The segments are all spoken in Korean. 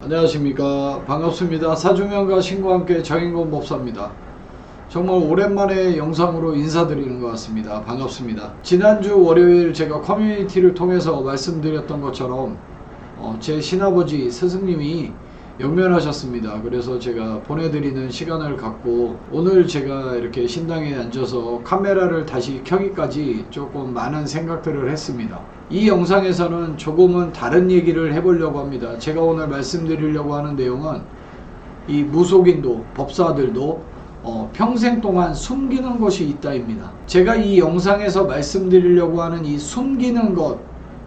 안녕하십니까. 반갑습니다. 사주명가 신과 함께 정인권 법사입니다. 정말 오랜만에 영상으로 인사드리는 것 같습니다. 반갑습니다. 지난주 월요일 제가 커뮤니티를 통해서 말씀드렸던 것처럼 제 신아버지 스승님이 영면하셨습니다. 그래서 제가 보내드리는 시간을 갖고 오늘 제가 이렇게 신당에 앉아서 카메라를 다시 켜기까지 조금 많은 생각들을 했습니다. 이 영상에서는 조금은 다른 얘기를 해보려고 합니다. 제가 오늘 말씀드리려고 하는 내용은 이 무속인도 법사들도 평생 동안 숨기는 것이 있다입니다. 제가 이 영상에서 말씀드리려고 하는 이 숨기는 것,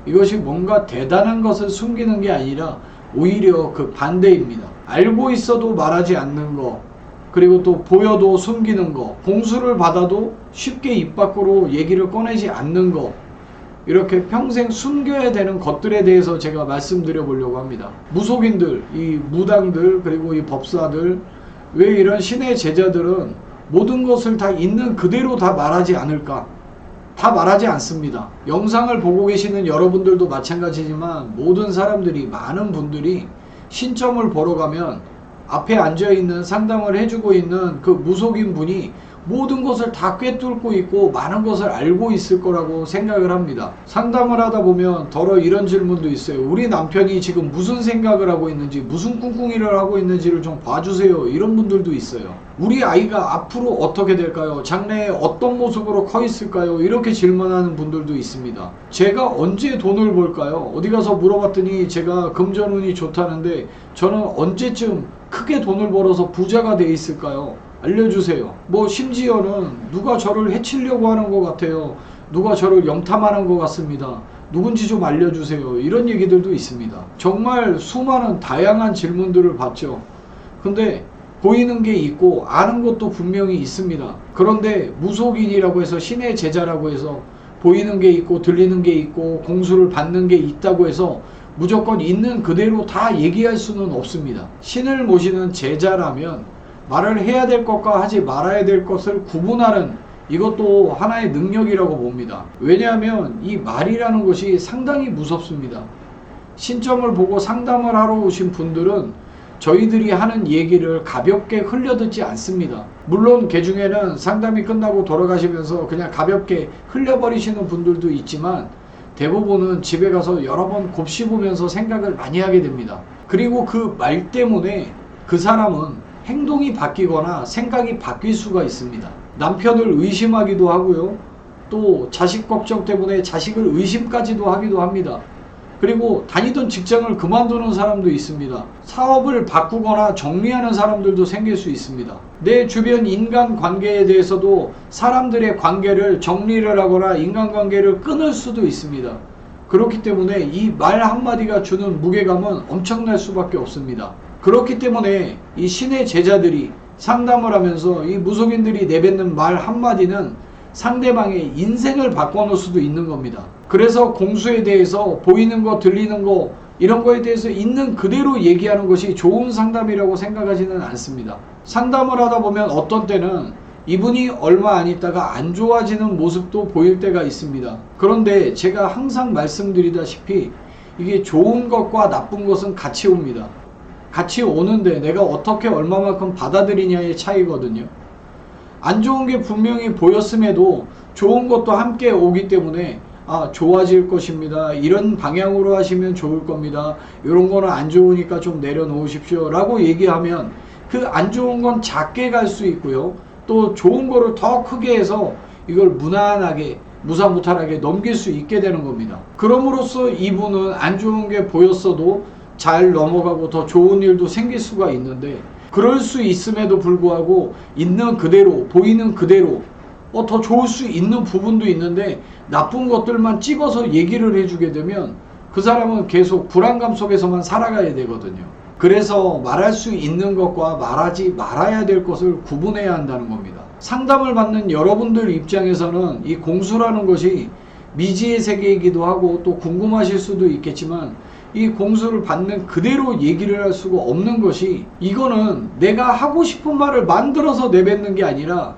이것이 뭔가 대단한 것을 숨기는 게 아니라 오히려 그 반대입니다. 알고 있어도 말하지 않는 거, 그리고 또 보여도 숨기는 거, 공수를 받아도 쉽게 입 밖으로 얘기를 꺼내지 않는 거, 이렇게 평생 숨겨야 되는 것들에 대해서 제가 말씀드려 보려고 합니다. 무속인들, 이 무당들, 그리고 이 법사들, 왜 이런 신의 제자들은 모든 것을 다 있는 그대로 다 말하지 않을까? 다 말하지 않습니다. 영상을 보고 계시는 여러분들도 마찬가지지만 모든 사람들이, 많은 분들이 신점을 보러 가면 앞에 앉아있는, 상담을 해주고 있는 그 무속인 분이 모든 것을 다 꿰뚫고 있고 많은 것을 알고 있을 거라고 생각을 합니다. 상담을 하다 보면 더러 이런 질문도 있어요. 우리 남편이 지금 무슨 생각을 하고 있는지, 무슨 꿍꿍이를 하고 있는지를 좀 봐주세요. 이런 분들도 있어요. 우리 아이가 앞으로 어떻게 될까요? 장래에 어떤 모습으로 커 있을까요? 이렇게 질문하는 분들도 있습니다. 제가 언제 돈을 벌까요? 어디 가서 물어봤더니 제가 금전운이 좋다는데 저는 언제쯤 크게 돈을 벌어서 부자가 돼 있을까요? 알려주세요. 심지어는 누가 저를 해치려고 하는 것 같아요. 누가 저를 영탐하는 것 같습니다. 누군지 좀 알려주세요. 이런 얘기들도 있습니다. 정말 수많은 다양한 질문들을 받죠. 근데 보이는 게 있고 아는 것도 분명히 있습니다. 그런데 무속인이라고 해서 신의 제자라고 해서 보이는 게 있고 들리는 게 있고 공수를 받는 게 있다고 해서 무조건 있는 그대로 다 얘기할 수는 없습니다. 신을 모시는 제자라면 말을 해야 될 것과 하지 말아야 될 것을 구분하는, 이것도 하나의 능력이라고 봅니다. 왜냐하면 이 말이라는 것이 상당히 무섭습니다. 신점을 보고 상담을 하러 오신 분들은 저희들이 하는 얘기를 가볍게 흘려듣지 않습니다. 물론 그 중에는 상담이 끝나고 돌아가시면서 그냥 가볍게 흘려버리시는 분들도 있지만 대부분은 집에 가서 여러 번 곱씹으면서 생각을 많이 하게 됩니다. 그리고 그 말 때문에 그 사람은 행동이 바뀌거나 생각이 바뀔 수가 있습니다. 남편을 의심하기도 하고요. 또 자식 걱정 때문에 자식을 의심까지도 하기도 합니다. 그리고 다니던 직장을 그만두는 사람도 있습니다. 사업을 바꾸거나 정리하는 사람들도 생길 수 있습니다. 내 주변 인간관계에 대해서도 사람들의 관계를 정리를 하거나 인간관계를 끊을 수도 있습니다. 그렇기 때문에 이 말 한마디가 주는 무게감은 엄청날 수밖에 없습니다. 그렇기 때문에 이 신의 제자들이 상담을 하면서 이 무속인들이 내뱉는 말 한마디는 상대방의 인생을 바꿔놓을 수도 있는 겁니다. 그래서 공수에 대해서 보이는 거, 들리는 거, 이런 거에 대해서 있는 그대로 얘기하는 것이 좋은 상담이라고 생각하지는 않습니다. 상담을 하다 보면 어떤 때는 이분이 얼마 안 있다가 안 좋아지는 모습도 보일 때가 있습니다. 그런데 제가 항상 말씀드리다시피 이게 좋은 것과 나쁜 것은 같이 옵니다. 같이 오는데 내가 어떻게 얼마만큼 받아들이냐의 차이거든요. 안 좋은 게 분명히 보였음에도 좋은 것도 함께 오기 때문에 좋아질 것입니다. 이런 방향으로 하시면 좋을 겁니다. 이런 거는 안 좋으니까 좀 내려놓으십시오 라고 얘기하면 그 안 좋은 건 작게 갈 수 있고요. 또 좋은 거를 더 크게 해서 이걸 무난하게 무사무탈하게 넘길 수 있게 되는 겁니다. 그럼으로써 이분은 안 좋은 게 보였어도 잘 넘어가고 더 좋은 일도 생길 수가 있는데, 그럴 수 있음에도 불구하고 있는 그대로, 보이는 그대로 더 좋을 수 있는 부분도 있는데 나쁜 것들만 찍어서 얘기를 해주게 되면 그 사람은 계속 불안감 속에서만 살아가야 되거든요. 그래서 말할 수 있는 것과 말하지 말아야 될 것을 구분해야 한다는 겁니다. 상담을 받는 여러분들 입장에서는 이 공수라는 것이 미지의 세계이기도 하고 또 궁금하실 수도 있겠지만 이 공수를 받는 그대로 얘기를 할 수가 없는 것이, 이거는 내가 하고 싶은 말을 만들어서 내뱉는 게 아니라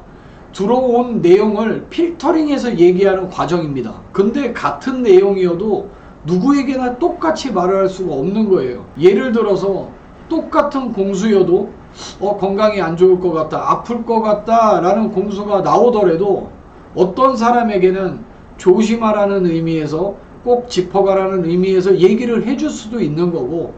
들어온 내용을 필터링해서 얘기하는 과정입니다. 근데 같은 내용이어도 누구에게나 똑같이 말을 할 수가 없는 거예요. 예를 들어서 똑같은 공수여도 건강이 안 좋을 것 같다, 아플 것 같다 라는 공수가 나오더라도 어떤 사람에게는 조심하라는 의미에서 꼭 짚어가라는 의미에서 얘기를 해줄 수도 있는 거고,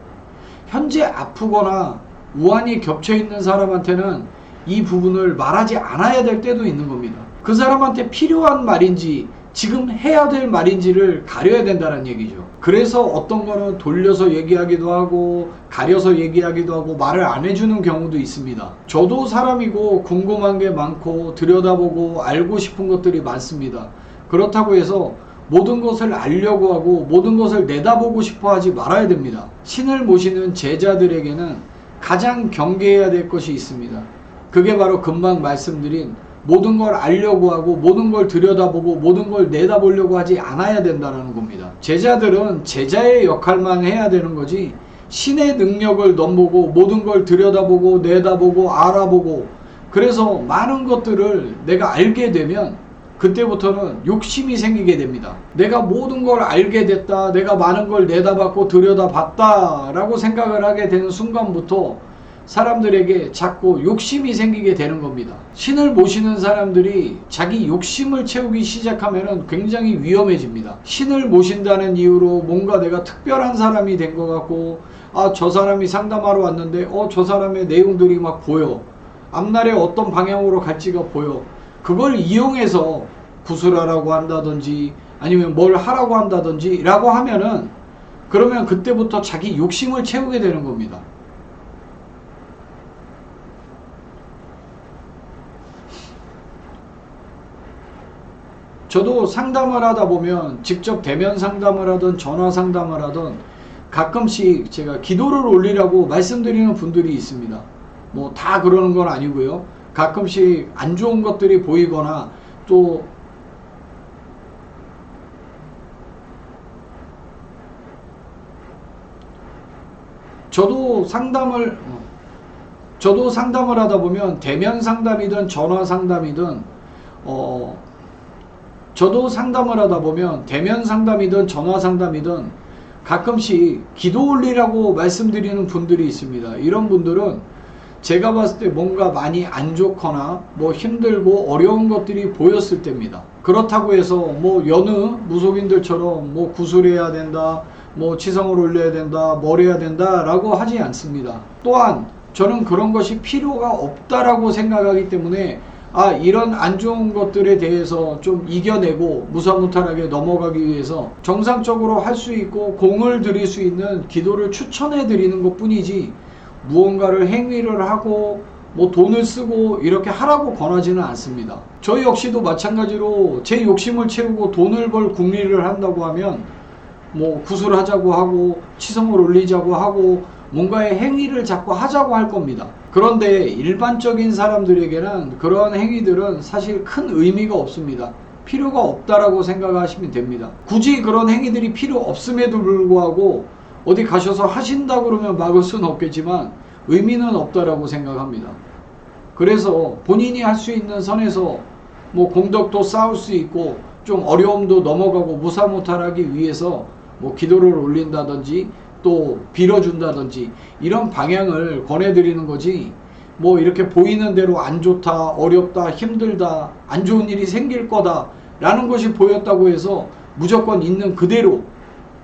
현재 아프거나 우환이 겹쳐 있는 사람한테는 이 부분을 말하지 않아야 될 때도 있는 겁니다. 그 사람한테 필요한 말인지 지금 해야 될 말인지를 가려야 된다는 얘기죠. 그래서 어떤 거는 돌려서 얘기하기도 하고 가려서 얘기하기도 하고 말을 안 해주는 경우도 있습니다. 저도 사람이고 궁금한 게 많고 들여다보고 알고 싶은 것들이 많습니다. 그렇다고 해서 모든 것을 알려고 하고 모든 것을 내다보고 싶어 하지 말아야 됩니다. 신을 모시는 제자들에게는 가장 경계해야 될 것이 있습니다. 그게 바로 금방 말씀드린 모든 걸 알려고 하고 모든 걸 들여다보고 모든 걸 내다보려고 하지 않아야 된다는 겁니다. 제자들은 제자의 역할만 해야 되는 거지 신의 능력을 넘보고 모든 걸 들여다보고 내다보고 알아보고 그래서 많은 것들을 내가 알게 되면 그때부터는 욕심이 생기게 됩니다. 내가 모든 걸 알게 됐다, 내가 많은 걸 내다봤고 들여다봤다 라고 생각을 하게 되는 순간부터 사람들에게 자꾸 욕심이 생기게 되는 겁니다. 신을 모시는 사람들이 자기 욕심을 채우기 시작하면 굉장히 위험해집니다. 신을 모신다는 이유로 뭔가 내가 특별한 사람이 된 것 같고, 저 사람이 상담하러 왔는데 저 사람의 내용들이 막 보여, 앞날에 어떤 방향으로 갈지가 보여. 그걸 이용해서 구술하라고 한다든지 아니면 뭘 하라고 한다든지 라고 하면은 그러면 그때부터 자기 욕심을 채우게 되는 겁니다. 저도 상담을 하다 보면 직접 대면 상담을 하든 전화 상담을 하든 가끔씩 제가 기도를 올리라고 말씀드리는 분들이 있습니다. 뭐 다 그러는 건 아니고요. 가끔씩 안 좋은 것들이 보이거나 또 저도 상담을 하다 보면 대면 상담이든 전화 상담이든 저도 상담을 하다 보면 대면 상담이든 전화 상담이든 가끔씩 기도 올리라고 말씀드리는 분들이 있습니다. 이런 분들은 제가 봤을 때 뭔가 많이 안 좋거나 뭐 힘들고 어려운 것들이 보였을 때입니다. 그렇다고 해서 뭐 여느 무속인들처럼 뭐 구술해야 된다, 뭐 치성을 올려야 된다, 뭘 해야 된다 라고 하지 않습니다. 또한 저는 그런 것이 필요가 없다라고 생각하기 때문에 이런 안 좋은 것들에 대해서 좀 이겨내고 무사무탈하게 넘어가기 위해서 정상적으로 할 수 있고 공을 들일 수 있는 기도를 추천해 드리는 것 뿐이지 무언가를 행위를 하고 뭐 돈을 쓰고 이렇게 하라고 권하지는 않습니다. 저 역시도 마찬가지로 제 욕심을 채우고 돈을 벌 궁리를 한다고 하면 뭐 구술하자고 하고 치성을 올리자고 하고 뭔가의 행위를 자꾸 하자고 할 겁니다. 그런데 일반적인 사람들에게는 그런 행위들은 사실 큰 의미가 없습니다. 필요가 없다라고 생각하시면 됩니다. 굳이 그런 행위들이 필요 없음에도 불구하고 어디 가셔서 하신다 그러면 막을 수는 없겠지만 의미는 없다라고 생각합니다. 그래서 본인이 할 수 있는 선에서 뭐 공덕도 쌓을 수 있고 좀 어려움도 넘어가고 무사무탈하기 위해서 뭐 기도를 올린다든지 또 빌어준다든지 이런 방향을 권해드리는 거지, 뭐 이렇게 보이는 대로 안 좋다, 어렵다, 힘들다, 안 좋은 일이 생길 거다 라는 것이 보였다고 해서 무조건 있는 그대로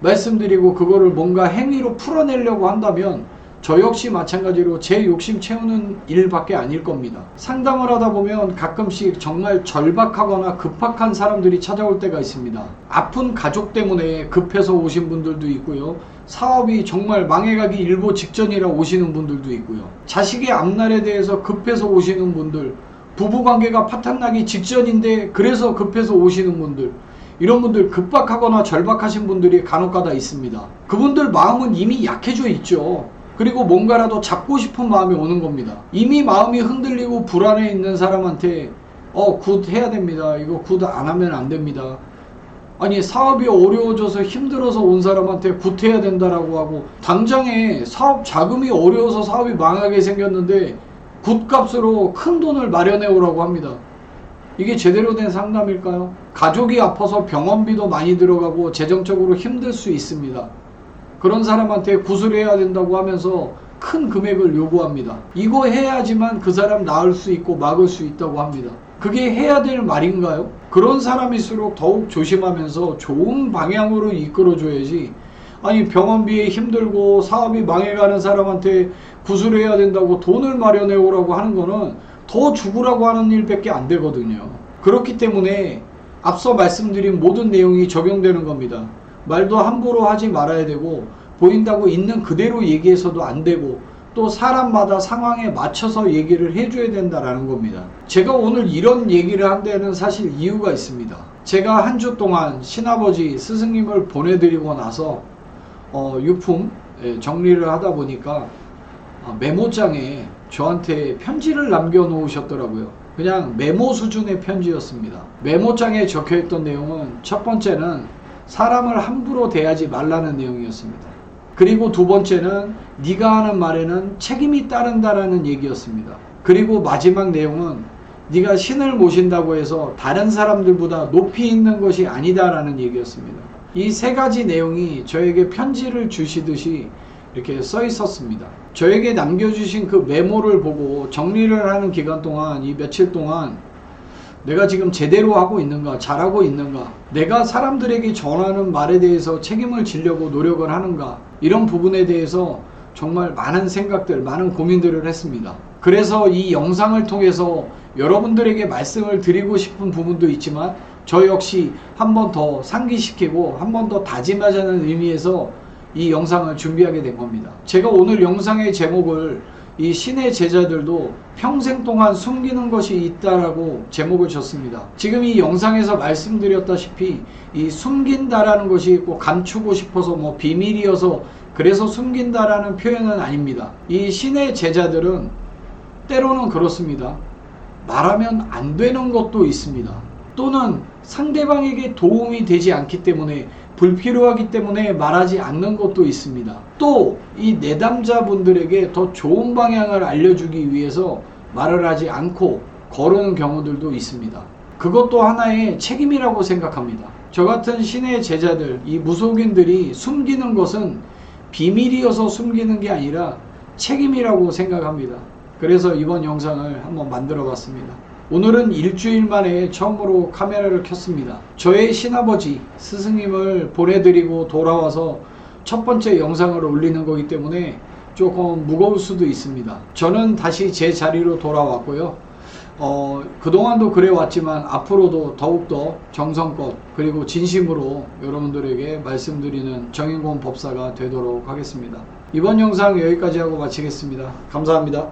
말씀드리고 그거를 뭔가 행위로 풀어내려고 한다면 저 역시 마찬가지로 제 욕심 채우는 일밖에 아닐 겁니다. 상담을 하다 보면 가끔씩 정말 절박하거나 급박한 사람들이 찾아올 때가 있습니다. 아픈 가족 때문에 급해서 오신 분들도 있고요. 사업이 정말 망해가기 일보 직전이라 오시는 분들도 있고요. 자식의 앞날에 대해서 급해서 오시는 분들, 부부관계가 파탄나기 직전인데 그래서 급해서 오시는 분들, 이런 분들 급박하거나 절박하신 분들이 간혹가다 있습니다. 그분들 마음은 이미 약해져 있죠. 그리고 뭔가라도 잡고 싶은 마음이 오는 겁니다. 이미 마음이 흔들리고 불안해 있는 사람한테 굿 해야 됩니다. 이거 굿 안 하면 안 됩니다. 아니 사업이 어려워져서 힘들어서 온 사람한테 굿 해야 된다라고 하고 당장에 사업 자금이 어려워서 사업이 망하게 생겼는데 굿 값으로 큰 돈을 마련해 오라고 합니다. 이게 제대로 된 상담일까요? 가족이 아파서 병원비도 많이 들어가고 재정적으로 힘들 수 있습니다. 그런 사람한테 구술해야 된다고 하면서 큰 금액을 요구합니다. 이거 해야지만 그 사람 나을 수 있고 막을 수 있다고 합니다. 그게 해야 될 말인가요? 그런 사람일수록 더욱 조심하면서 좋은 방향으로 이끌어줘야지, 아니 병원비에 힘들고 사업이 망해가는 사람한테 구술해야 된다고 돈을 마련해 오라고 하는 거는 더 죽으라고 하는 일밖에 안 되거든요. 그렇기 때문에 앞서 말씀드린 모든 내용이 적용되는 겁니다. 말도 함부로 하지 말아야 되고, 보인다고 있는 그대로 얘기해서도 안 되고, 또 사람마다 상황에 맞춰서 얘기를 해줘야 된다라는 겁니다. 제가 오늘 이런 얘기를 한 데는 사실 이유가 있습니다. 제가 한 주 동안 신아버지 스승님을 보내드리고 나서 유품 정리를 하다 보니까 메모장에 저한테 편지를 남겨놓으셨더라고요. 그냥 메모 수준의 편지였습니다. 메모장에 적혀있던 내용은, 첫 번째는 사람을 함부로 대하지 말라는 내용이었습니다. 그리고 두 번째는 네가 하는 말에는 책임이 따른다라는 얘기였습니다. 그리고 마지막 내용은 네가 신을 모신다고 해서 다른 사람들보다 높이 있는 것이 아니다라는 얘기였습니다. 이 세 가지 내용이 저에게 편지를 주시듯이 이렇게 써 있었습니다. 저에게 남겨주신 그 메모를 보고 정리를 하는 기간 동안, 이 며칠 동안 내가 지금 제대로 하고 있는가, 잘하고 있는가, 내가 사람들에게 전하는 말에 대해서 책임을 지려고 노력을 하는가, 이런 부분에 대해서 정말 많은 생각들, 많은 고민들을 했습니다. 그래서 이 영상을 통해서 여러분들에게 말씀을 드리고 싶은 부분도 있지만, 저 역시 한 번 더 상기시키고 한 번 더 다짐하자는 의미에서 이 영상을 준비하게 된 겁니다. 제가 오늘 영상의 제목을 이 신의 제자들도 평생 동안 숨기는 것이 있다라고 제목을 줬습니다. 지금 이 영상에서 말씀드렸다시피 이 숨긴다라는 것이 꼭 감추고 싶어서 뭐 비밀이어서 그래서 숨긴다라는 표현은 아닙니다. 이 신의 제자들은 때로는 그렇습니다. 말하면 안 되는 것도 있습니다. 또는 상대방에게 도움이 되지 않기 때문에, 불필요하기 때문에 말하지 않는 것도 있습니다. 또 이 내담자분들에게 더 좋은 방향을 알려주기 위해서 말을 하지 않고 거르는 경우들도 있습니다. 그것도 하나의 책임이라고 생각합니다. 저 같은 신의 제자들, 이 무속인들이 숨기는 것은 비밀이어서 숨기는 게 아니라 책임이라고 생각합니다. 그래서 이번 영상을 한번 만들어 봤습니다. 오늘은 일주일 만에 처음으로 카메라를 켰습니다. 저의 신아버지 스승님을 보내드리고 돌아와서 첫 번째 영상을 올리는 거기 때문에 조금 무거울 수도 있습니다. 저는 다시 제 자리로 돌아왔고요. 그동안도 그래 왔지만 앞으로도 더욱더 정성껏 그리고 진심으로 여러분들에게 말씀드리는 정인공 법사가 되도록 하겠습니다. 이번 영상 여기까지 하고 마치겠습니다. 감사합니다.